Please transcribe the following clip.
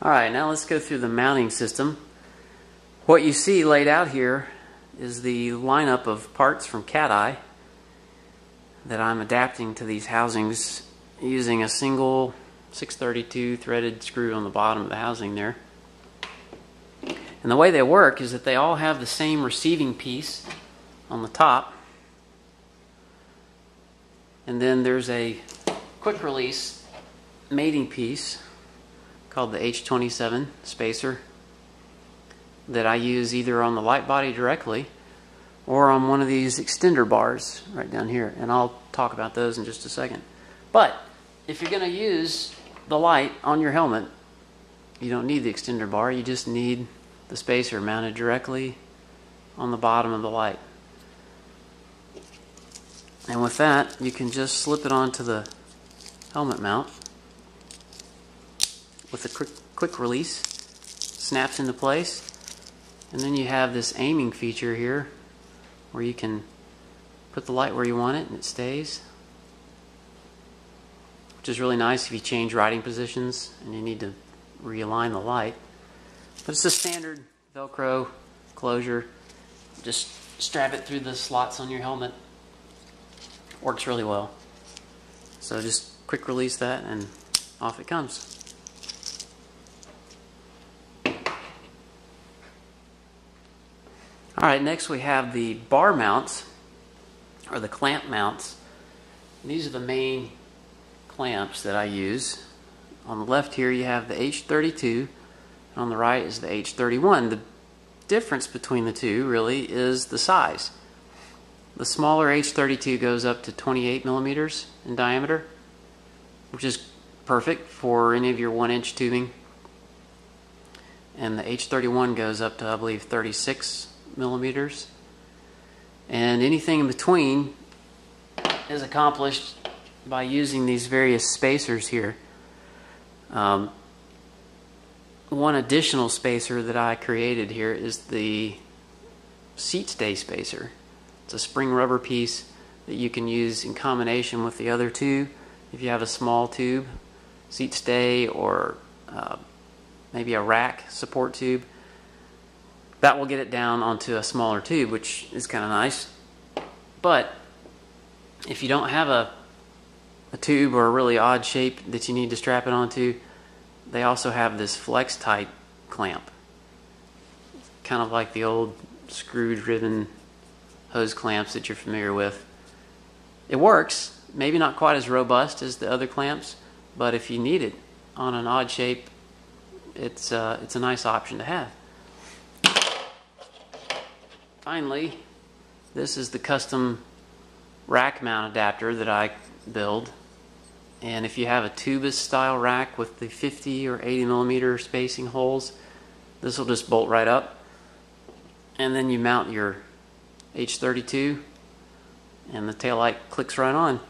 Alright, now let's go through the mounting system. What you see laid out here is the lineup of parts from Cat Eye that I'm adapting to these housings using a single 632 threaded screw on the bottom of the housing there. And the way they work is that they all have the same receiving piece on the top, and then there's a quick release mating piece called the H27 spacer that I use either on the light body directly or on one of these extender bars right down here, and I'll talk about those in just a second. But if you're going to use the light on your helmet, you don't need the extender bar, you just need the spacer mounted directly on the bottom of the light. And with that, you can just slip it onto the helmet mount with a quick release. Snaps into place, and then you have this aiming feature here where you can put the light where you want it and it stays, which is really nice if you change riding positions and you need to realign the light. But it's a standard Velcro closure. Just strap it through the slots on your helmet. Works really well. So just quick release that and off it comes. Alright, next we have the bar mounts, or the clamp mounts. And these are the main clamps that I use. On the left here you have the H32, and on the right is the H31. The difference between the two really is the size. The smaller H32 goes up to 28 millimeters in diameter, which is perfect for any of your 1-inch tubing. And the H31 goes up to, I believe, 36 millimeters. And anything in between is accomplished by using these various spacers here. One additional spacer that I created here is the seat stay spacer. It's a spring rubber piece that you can use in combination with the other two. If you have a small tube, seat stay, or maybe a rack support tube, that will get it down onto a smaller tube, which is kind of nice. But if you don't have a tube or a really odd shape that you need to strap it onto, they also have this flex type clamp, kind of like the old screw-driven hose clamps that you're familiar with. It works, maybe not quite as robust as the other clamps, but if you need it on an odd shape, it's a nice option to have. Finally, this is the custom rack mount adapter that I build. And if you have a tubus style rack with the 50 or 80 millimeter spacing holes, this will just bolt right up. And then you mount your H32 and the taillight clicks right on.